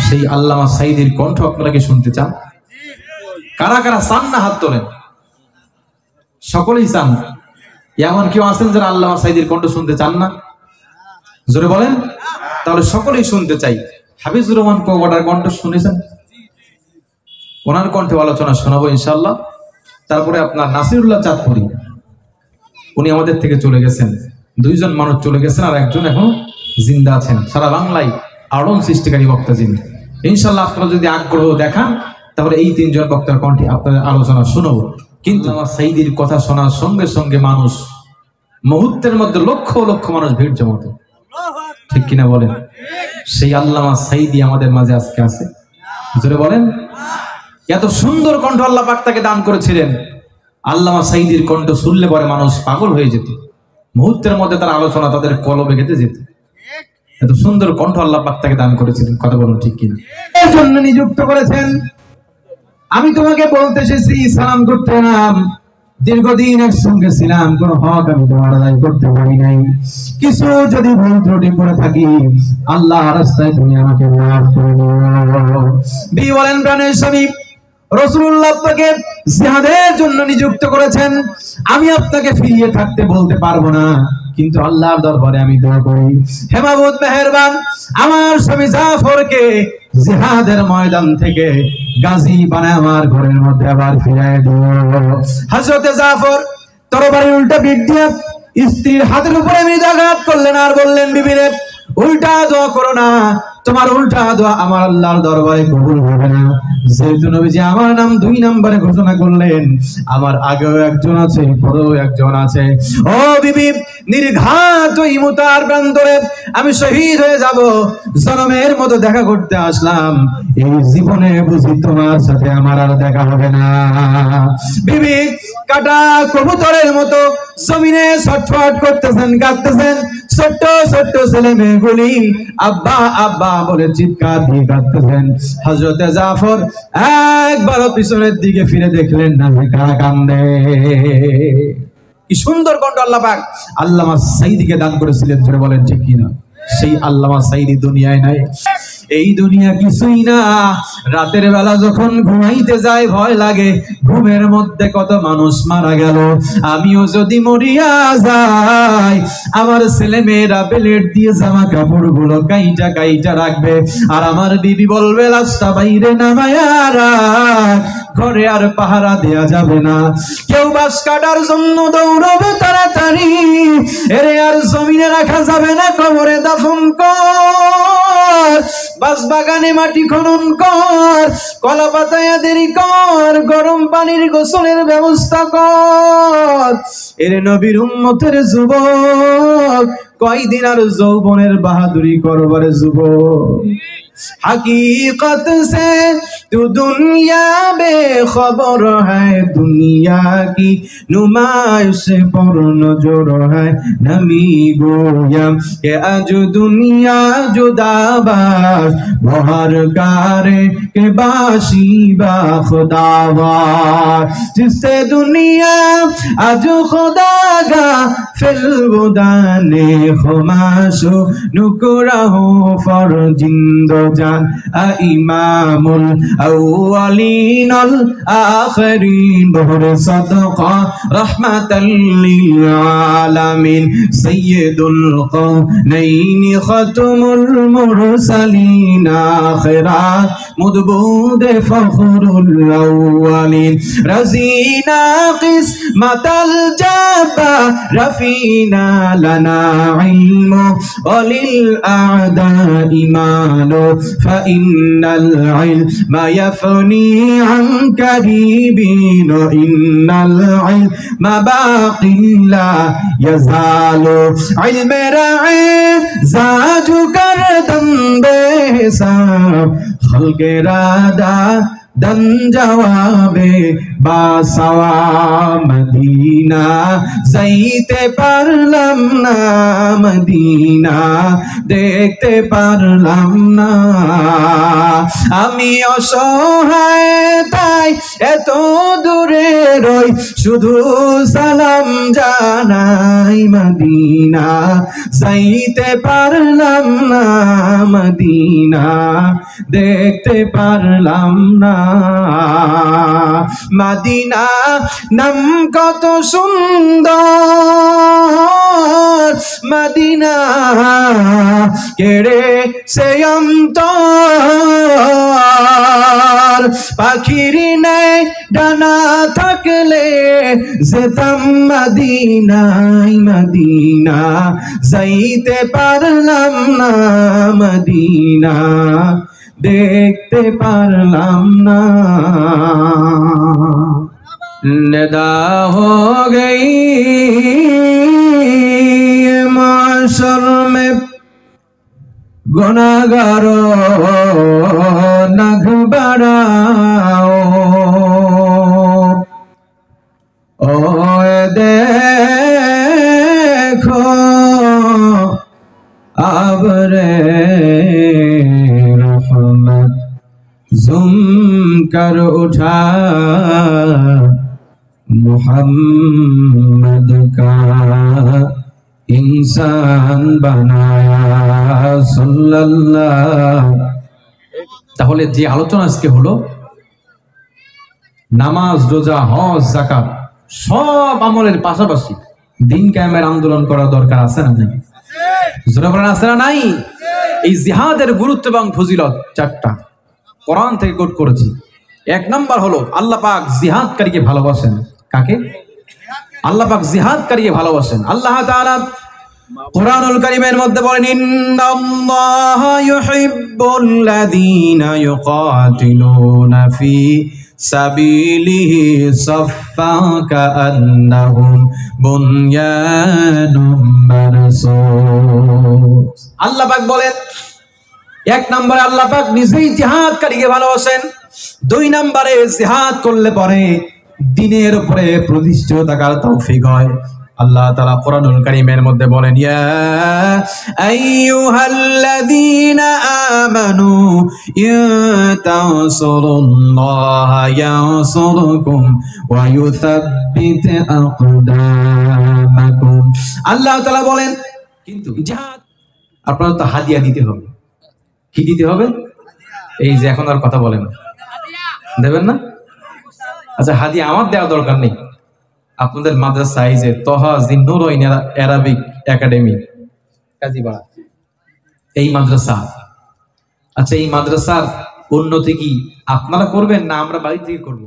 সেই আল্লামা সাঈদীর কণ্ঠ আপনারা কি শুনতে চান? কারা কারা চান না হাত তোলেন। সকলেই চান। এমন কেউ আছেন যারা আল্লামা সাঈদীর কণ্ঠ শুনতে চান না? জোরে বলেন। তাহলে সকলেই শুনতে চাই। হাফিজুর রহমান কোবাটার কণ্ঠ শুনেছেন? ওনার কণ্ঠে আলোচনা শোনাবো ইনশাআল্লাহ। তারপরে আপনার নাসিরুল্লাহ চাঁদপুরি, উনি আমাদের থেকে চলে গেছেন। দুইজন মানুষ চলে গেছেন, আর একজন এখন জিন্দা আছেন। সারা বাংলায় আলোড়ন সৃষ্টিকারী বক্তা যিনি। ইনশাআল্লাহ আপনারা যদি আগ্রহ দেখান তাহলে এই তিনজন বক্তার কণ্ঠে আপনাদের আলোচনা শুনবো। কিন্তু আমার সাঈদীর কথা শোনার সঙ্গে সঙ্গে মানুষ মুহূর্তের মধ্যে লক্ষ লক্ষ মানুষ ভিড় জমাতো, ঠিক কিনা বলেন? সেই আল্লামা সাঈদী আমাদের মাঝে আজকে আছে। জোরে বলেন। এত সুন্দর কণ্ঠ আল্লাহ পাক তাকে দান করেছিলেন। আল্লামা সাঈদীর কণ্ঠ শুনলে পরে মানুষ পাগল হয়ে যেত, মুহূর্তের মধ্যে তার আলোচনা তাদের কলবে গেঁথে যেত। এত সুন্দর কণ্ঠ আল্লাহ পাক তাকে দান করেছিলেন। কথা বলুন ঠিক কিনা? এর জন্য নিযুক্ত করেছেন। আমি তোমাকে বলতে এসেছি, সালাম করতে নাম। দীর্ঘদিন একসঙ্গে ছিলাম, কোন হক আমি তোমার আদায় করতে পারি নাই। কিছু যদি ভুল ত্রুটি করে থাকি আল্লাহ রাস্তায় তুমি আমাকে মাফ করে দিও। বি বলেন প্রাণের স্বামী রাসূলুল্লাহ আপনাকে জিহাদের জন্য নিযুক্ত করেছেন। আমি আপনাকে ফিরিয়ে থাকতে বলতে পারবো না, কিন্তু আল্লাহর দরবারে আমি দোয়া করি, হে মাবুদ মেহেরবান, আমার স্বামী জাফরকে জিহাদের ময়দান থেকে গাজী বানায় আমার ঘরের মধ্যে আবার ফিরিয়ে দিও। হযরতে জাফর তরবারি উল্টা পিঠ দিয়ে স্ত্রীর হাতের উপরে আঘাত করলেন আর বললেন, বিবি রে, উল্টা দোয়া করো না, তোমার উল্টা দোয়া আমার আল্লাহর দরবারে কবুল হবে না। যেহেতু নবীজি আমার নাম 2 নম্বরে ঘোষণা করলেন, আমার আগেও একজন আছে, পরেও একজন আছে। ও বিবি, নির্ঘাত ওই মুতার প্রান্তরে আমি শহীদ হয়ে যাব। জনমের মতো দেখা করতে আসলাম, এই জীবনে বুঝি তোমার সাথে আমার আর দেখা হবে না। বিবি কাটা কবুতরের মতো জমিনে ছটফট করতেছেন, কাঁদতেছেন। ছোট্ট ছোট্ট ছেলে মেয়েগুলি আব্বা আব্বা বলে চিৎকার দিয়ে কাঁদতেছেন। হযরতে জাফর একবার পিছনের দিকে ফিরে দেখলেন না যে কারা কান্দে। কি সুন্দর কণ্ঠ আল্লাহ পাক আল্লামা সাঈদীকে দান করেছিলেন। জোরে বলেন ঠিক কিনা? সেই আল্লামা সাঈদী দুনিয়ায় নাই। এই দুনিয়া কিছুই না। রাতের বেলা যখন ঘুমাইতে যায় ভয় লাগে, ঘুমের মধ্যে কত মানুষ মারা গেল। আমিও যদি মরিয়া যাই, আমার ছেলে মেয়েরা প্লেট দিয়ে জামা কাপড় গুলো গাইটা গাইটা রাখবে, আর আমার বিবি বলবে লাশটা বাইরে নামায়া রাখ, ঘরে আর পাহারা দেয়া যাবে না। কেউ বাঁশ কাটার জন্য দৌড়বে তাড়াতাড়ি, এরে আর জমিনে রাখা যাবে না, কবরে দাফন কর, বাঁশ বাগানে মাটি খনন কর, কলা পাতায় দেরি কর, গরম পানির গোসলের ব্যবস্থা কর। এরে নবীর উম্মতের যুবক, কয়দিন আর যৌবনের বাহাদুরি করবারে যুবক। हकीकत से तू दुनिया बेखबर है, दुनिया की नुमाइश पर नजर है, नमी गोया के आज दुनिया जुदाबाज बहर कारे के बाशी बा खुदावार, जिससे दुनिया आज खुदागा फिलगुदाने खुमाशो नुकरा हो फर जिंदो जान इमामुल अव्वलीन अल आखिरीन बहरे सदका रहमतल लिल आलमीन सय्यदुल कौनैन खतमुल मुरसलीन आखिरात मुदबूद फखरुल अव्वलीन रज़ीना किस्मतल जब्बा रफ़ीना लना इल्मु वलिल आदा ईमानो फ़इन्नल इल्म यफ़नी अन क़रीबिन इन्नल इल्म बाक़िन ला यज़ालु इल्म राए ज़ाजु करदम बेहिसाब खल्क़े रादा दन जवाबे बासवा मदीना যাইতে পারলাম না, মদিনা দেখতে পারলাম না। আমি অসহায় তাই এত দূরে রই শুধু সালাম জানাই মদিনা যাইতে পারলাম না মদিনা দেখতে পারলাম না মদিনা নাম কত সুন্দর মদিনা কেড়ে সে অন্তর পাখির নেই ডানা থাকলে যেতাম মদিনায় মদিনা যাইতে পারলাম না মদিনা দেখতে পারলাম না निदा हो गई माशर में गुनाहगारों नख बढ़ाओ ओ देखो अब रे रहमत जुम कर उठा मुहम्मद का इंसान बनाया सल्लल्लाहु। তাহলে যে আলোচনা আজকে হলো নামাজ রোজা হজ যাকাত সব আমলের পাশাপাশি দিন কায়েমের আন্দোলন করা দরকার আছে না নাই? জোরে বলেন আছে না নাই? এই জিহাদের গুরুত্ব এবং ফজিলত চারটা কোরআন থেকে কোট করেছি। এক নাম্বার হলো আল্লাহ পাক জিহাদকারীকে ভালোবাসেন। কাকে? আল্লাহ পাক জিহাদকারীকে ভালোবাসেন। আল্লাহ তাআলা কুরআনুল কারীমের মধ্যে বলেন ইন্নাল্লাহা ইউহিব্বুল্লাযীনা ইউকাতিলুনা ফি সাবিলিহি সাফফান কাআন্নাহুম বুনয়ানুম মারসুস। আল্লাহ পাক বলেন এক নম্বরে আল্লাহ পাক নিজেই জিহাদকারীকে ভালোবাসেন, দুই নম্বরে জিহাদ করলে পরে দ্বীনের উপরে প্রতিষ্ঠিত থাকার তৌফিক হয়। আল্লাহ তাআলা কুরআনুল কারীমের মধ্যে বলেন ইয়া আইয়ুহাল্লাযীনা আমানু ইয়াতাসুরুল্লাহা ইয়ানসুরকুম ওয়া ইউসাব্বিত আকদামাকুম। আল্লাহ তাআলা বলেন কিন্তু জিহাদ আপনারা তো হাদিয়া দিতে হবে। কি দিতে হবে? এই যে এখন আর কথা বলেন দেবেন না? আচ্ছা হাদিয়া আমার দেওয়া দরকার নেই। আপনাদের মাদ্রাসা এই যে তহা জিন্নুরাইন আরাবিক একাডেমি কাজীপাড়া এই মাদ্রাসা, আচ্ছা এই মাদ্রাসার উন্নতি কি আপনারা করবেন না আমরা বাড়ি থেকে করব?